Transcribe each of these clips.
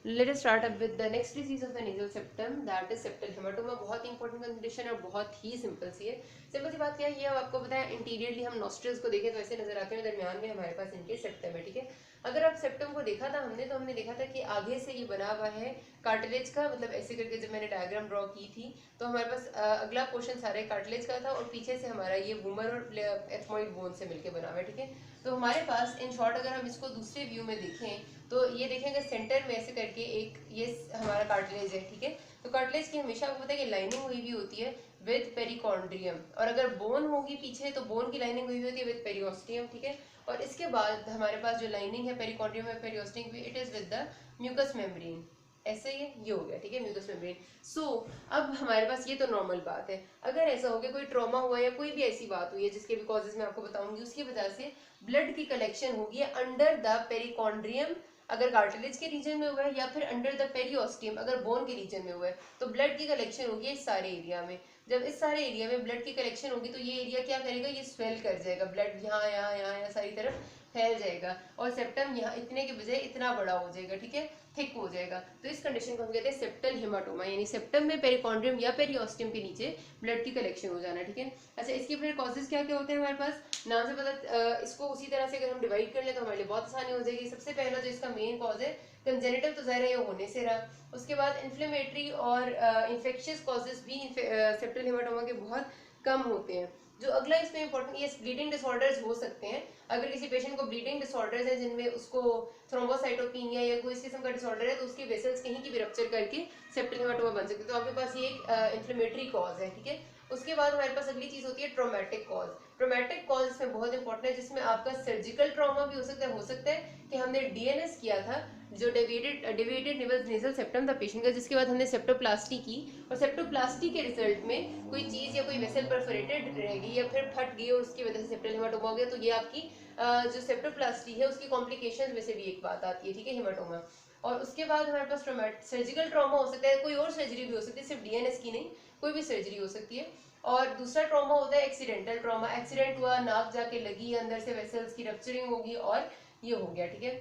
Let us start up with the next disease of the nasal septum, that is septal haematoma. बहुत ही important condition और बहुत ही simple सी है। Simple सी बात क्या है, ये अब आपको पता है, इंटीरियरली हम नॉस्ट्रल्स को देखें तो ऐसे नजर आते हैं, दरमियान में हमारे पास इनके सेप्टम है, ठीक है। अगर आप सेप्टम को देखा था हमने, तो हमने देखा था कि आगे से ये बना हुआ है कार्टिलेज का, मतलब ऐसे करके जब मैंने डायग्राम ड्रॉ की थी तो हमारे पास अगला पोर्शन सारे कार्टिलेज का था और पीछे से हमारा ये वूमर और एथमोइड बोन से मिलकर बना हुआ है, ठीक है। तो हमारे पास इन शॉर्ट अगर हम इसको दूसरे व्यू में देखें तो ये देखेंगे सेंटर में ऐसे करके एक ये हमारा कार्टिलेज है, ठीक है। तो कार्टिलेज की हमेशा आपको पता है कि लाइनिंग हुई भी होती है विद पेरिकॉन्ड्रियम, और अगर बोन होगी पीछे तो बोन की लाइनिंग हुई होती है विद पेरियोस्टियम, ठीक है। और इसके बाद हमारे पास जो लाइनिंग है पेरिकॉन्ड्रियम है पेरियोस्टियम भी, it is with the mucous membrane. ऐसे ये हो गया, ठीक है, म्यूकस मेम्ब्रेन। सो अब हमारे पास ये तो नॉर्मल बात है। अगर ऐसा हो गया कोई ट्रॉमा हुआ या कोई भी ऐसी बात हुई है जिसके भी कॉजेज मैं आपको बताऊंगी, उसकी वजह से ब्लड की कलेक्शन होगी अंडर द पेरिकॉन्ड्रियम अगर कार्टिलेज के रीजन में हुआ है, या फिर अंडर द पेरियोस्टियम अगर बोन के रीजन में हुआ है, तो ब्लड की कलेक्शन होगी इस सारे एरिया में। जब इस सारे एरिया में ब्लड की कलेक्शन होगी तो ये एरिया क्या करेगा, ये स्वेल कर जाएगा, ब्लड यहाँ यहाँ यहाँ यहाँ सारी तरफ फैल जाएगा और सेप्टम यहाँ इतने के बजाय इतना बड़ा हो जाएगा, ठीक है, थिक हो जाएगा। तो इस कंडीशन को हम कहते हैं सेप्टल हेमाटोमा, यानी सेप्टम में पेरिकॉन्ड्रियम या पेरियोस्टियम के नीचे ब्लड की कलेक्शन हो जाना, ठीक है। अच्छा, इसके फिर कॉजेज क्या क्या होते हैं हमारे पास, नाम से पता, इसको उसी तरह से अगर हम डिवाइड कर ले तो हमारे लिए बहुत आसानी हो जाएगी। सबसे पहला जो इसका मेन कॉज है कंजेनिटल, तो ज़ाहिर है ये होने से रहा। उसके बाद इन्फ्लेमेटरी और इन्फेक्शियस कॉजेज भी सेप्टल हेमाटोमा के बहुत कम होते हैं। जो अगला इसमें इंपॉर्टेंट, ये ब्लीडिंग डिसऑर्डर्स हो सकते हैं। अगर किसी पेशेंट को ब्लीडिंग डिसऑर्डर्स है जिनमें उसको थ्रोम्बोसाइटोपिनिया या कोई इस किस्म का डिसऑर्डर है, तो उसके वेसल्स कहीं की भी रप्चर करके सेप्टल हेमाटोमा बन सकते हैं। तो आपके पास ये एक इन्फ्लेमेटरी कॉज है, ठीक है। उसके बाद हमारे पास अगली चीज होती है ट्रोमेटिक कॉज। ट्रोमेटिक कॉज इसमें बहुत इंपॉर्टेंट है, जिसमें आपका सर्जिकल ट्रॉमा भी हो सकता है कि हमने डीएनएस किया था जो डेविएटेड नेजल सेप्टम था पेशेंट का, जिसके बाद हमने सेप्टोप्लास्टी की, और सेप्टोप्लास्टी के रिजल्ट में कोई चीज या कोई वेसल परफोरेटेड रह गई या फिर फट गई और उसकी वजह से सेप्टल हेमाटोमा हो गया, तो ये आपकी जो सेप्टोप्लास्टी है उसकी कॉम्प्लिकेशंस में से भी एक बात आती है, ठीक है, हेमाटोमा। और उसके बाद हमारे पास सर्जिकल ट्रॉमा हो सकता है, कोई और सर्जरी भी हो सकती है, सिर्फ डीएनएस की नहीं, कोई भी सर्जरी हो सकती है। और दूसरा ट्रॉमा होता है एक्सीडेंटल ट्रॉमा, एक्सीडेंट हुआ, नाक जाके लगी, अंदर से वेसल्स की रप्चरिंग होगी और ये हो गया, ठीक है।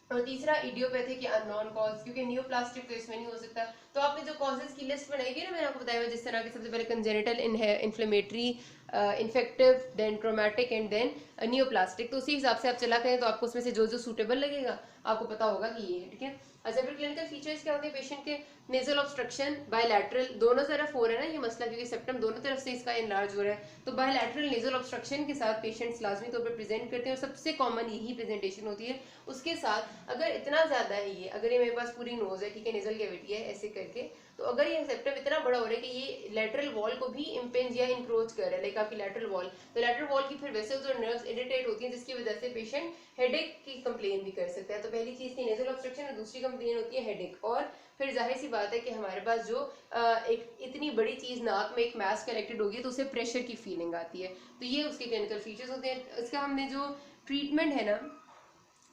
और तीसरा इडियोपैथिक या अननोन कॉज, क्योंकि न्यूप्लास्टिक तो इसमें नहीं हो सकता। तो आपने जो कॉजेज की लिस्ट बनाई थी ना, मैंने आपको बताया जिस तरह के, सबसे पहले congenital inflammatory, infective, then traumatic and then neoplastic, तो उसी हिसाब से आप चला करें तो आपको उसमें से जो जो सूटेबल लगेगा आपको पता होगा कि ये है, ठीक है। अच्छा, फिर क्लिनिकल फीचर्स क्या होते हैं पेशेंट के, नेजल ऑब्स्ट्रक्शन बायलैटरल, दोनों तरफ हो रहा है ना ये मसला, क्योंकि सेप्टम दोनों तरफ से इसका एनलार्ज हो रहा है, तो बायलैटरल नेजल ऑब्स्ट्रक्शन के साथ पेशेंट्स लाजमी तौर पर प्रेजेंट करते हैं और सबसे कॉमन यही प्रेजेंटेशन होती है। उसके साथ अगर इतना ज्यादा है ये, अगर ये मेरे पास पूरी नोज है, ठीक है, नेजल कैविटी है ऐसे करके, तो अगर ये सेप्टम इतना बड़ा हो रहा है कि ये लेटरल वॉल को भी इम्पेंज या इंक्रोच कर रहा है, लाइक आपकी लेटरल वॉल, तो लेटरल वॉल की फिर वेसल्स और नर्व्स इरिटेट होती हैं, जिसकी वजह से पेशेंट हेडेक की कंप्लेन भी कर सकता है। तो पहली चीज थी नेजल ऑब्स्ट्रक्शन और दूसरी कंप्लेन होती है हेडेक। और फिर जाहिर सी बात है कि हमारे पास जो एक इतनी बड़ी चीज नाक में एक मैस कलेक्टेड होगी तो उसे प्रेशर की फीलिंग आती है। तो ये उसके क्लिनिकल फीचर्स होते हैं। इसका हमने जो ट्रीटमेंट है ना,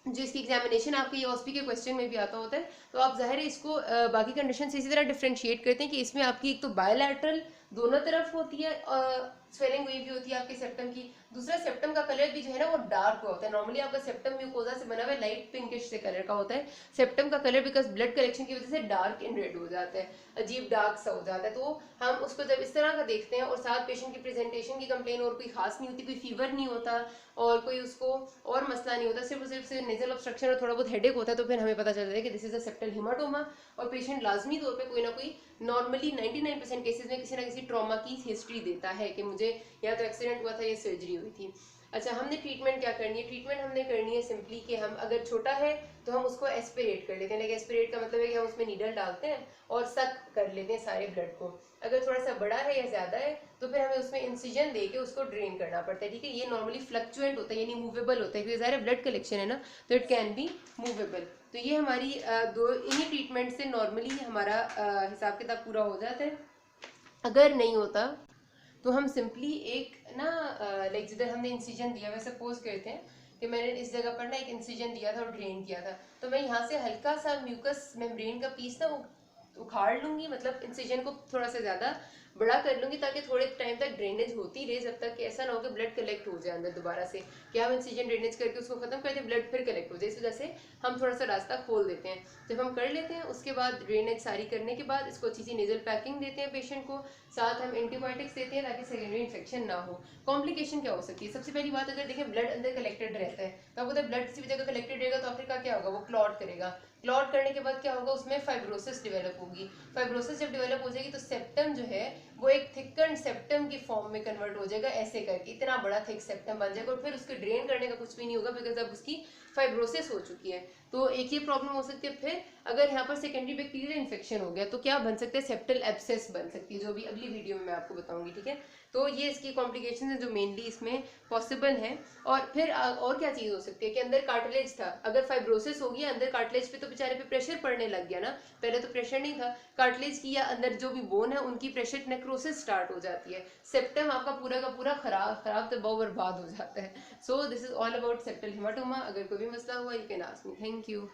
जो इसकी एग्जामिनेशन आपके ये ऑस्पी के क्वेश्चन में भी आता होता है, तो आप जाहिर है इसको बाकी कंडीशन से इसी तरह डिफ्रेंशिएट करते हैं कि इसमें आपकी एक तो बायलैटरल दोनों तरफ होती है, स्वेलिंग हुई भी होती है आपके सेप्टम की, दूसरा सेप्टम का कलर भी जो है ना वो डार्क होता है। नॉर्मली आपका सेप्टम म्यूकोजा से बना हुआ है, लाइट पिंकिश से कलर का होता है सेप्टम का कलर, बिकॉज ब्लड कलेक्शन की वजह से डार्क इन रेड हो जाता है, अजीब डार्क सा हो जाता है। तो हम उसको जब इस तरह का देखते हैं और साथ पेशेंट की प्रेजेंटेशन की कंप्लेन और कोई खास नहीं होती, कोई फीवर नहीं होता और कोई उसको और मसला नहीं होता, सिर्फ नेजल ऑब्स्ट्रक्शन और थोड़ा बहुत हेडेक होता है, तो फिर हमें पता चलता है कि this is a septal haematoma. और पेशेंट लाजमी तौर पे कोई ना कोई, नॉर्मली 99% केसेस में किसी ना किसी ट्रॉमा की हिस्ट्री देता है कि मुझे या तो एक्सीडेंट हुआ था या सर्जरी हुई थी। अच्छा, हमने ट्रीटमेंट क्या करनी है, ट्रीटमेंट हमने करनी है सिंपली कि हम अगर छोटा है तो हम उसको एस्पिरेट कर लेते हैं, लेकिन एस्पिरेट का मतलब है कि हम उसमें नीडल डालते हैं और सक कर लेते हैं सारे ब्लड को। अगर थोड़ा सा बड़ा है या ज्यादा है तो फिर हमें उसमें इंसिजन दे के उसको ड्रेन करना पड़ता है, ठीक है। ये नॉर्मली फ्लक्चुएंट होता है, यानी मूवेबल होता है, क्योंकि ज़ाहिर ब्लड कलेक्शन है ना, तो इट कैन बी मूवेबल। तो ये हमारी दो इन्हीं ट्रीटमेंट से नॉर्मली हमारा हिसाब किताब पूरा हो जाता है। अगर नहीं होता तो हम सिंपली एक ना, लाइक जिधर हमने इंसिजन दिया हुआ, सपोज करते हैं कि मैंने इस जगह पर ना एक इंसिजन दिया था और ड्रेन किया था, तो मैं यहाँ से हल्का सा म्यूकस मेम्ब्रेन का पीस ना वो उखाड़ लूंगी, मतलब इंसिजन को थोड़ा सा ज्यादा बड़ा कर लूंगी ताकि थोड़े टाइम तक ड्रेनेज होती रहे, जब तक कि ऐसा ना हो कि ब्लड कलेक्ट हो जाए अंदर दोबारा से, कि हम इंसिजन ड्रेनेज करके उसको खत्म कर दें, ब्लड फिर कलेक्ट हो जाए, इस वजह से हम थोड़ा सा रास्ता खोल देते हैं। जब हम कर लेते हैं उसके बाद ड्रेनेज सारी करने के बाद इसको अच्छी सी नेजल पैकिंग देते हैं पेशेंट को, साथ हम एंटीबायोटिक्स देते हैं ताकि सेकेंडरी इन्फेक्शन ना हो। कॉम्प्लिकेशन क्या हो सकती है? सबसे पहली बात, अगर देखें ब्लड अंदर कलेक्टेड रहता है तो आपको पता है ब्लड किसी भी जगह कलेक्टेड रहेगा तो आखिर का क्या होगा, वो क्लॉट करेगा। क्लॉट करने के बाद क्या होगा, उसमें फाइब्रोसिस डेवलप होगी। फाइब्रोसिस जब डेवलप हो जाएगी तो सेप्टम जो है वो एक थिकन सेप्टम की फॉर्म में कन्वर्ट हो जाएगा, ऐसे करके इतना बड़ा थिक सेप्टम बन जाएगा, और फिर उसको ड्रेन करने का कुछ भी नहीं होगा बिकॉज अब उसकी फाइब्रोसिस हो चुकी है। तो एक ये प्रॉब्लम हो सकती है। फिर अगर यहाँ पर सेकेंडरी बैक्टीरियल इन्फेक्शन हो गया तो क्या बन सकता है, सेप्टल एब्सेस बन सकती है, जो भी अगली वीडियो में मैं आपको बताऊंगी, ठीक है। तो ये इसकी कॉम्प्लिकेशन है जो मेनली इसमें पॉसिबल है। और फिर और क्या चीज हो सकती है कि अंदर कार्टिलेज था, अगर फाइब्रोसिस होगी अंदर कार्टिलेज पे तो बेचारे पे प्रेशर पड़ने लग गया ना, पहले तो प्रेशर नहीं था कार्टिलेज की, या अंदर जो भी बोन है उनकी प्रेशर नेक्रोसिस स्टार्ट हो जाती है, सेप्टम आपका पूरा का पूरा खराब तो बहुत बर्बाद हो जाता है। So this is all about septal haematoma. अगर कोई भी मसला हुआ you can ask me. Thank you.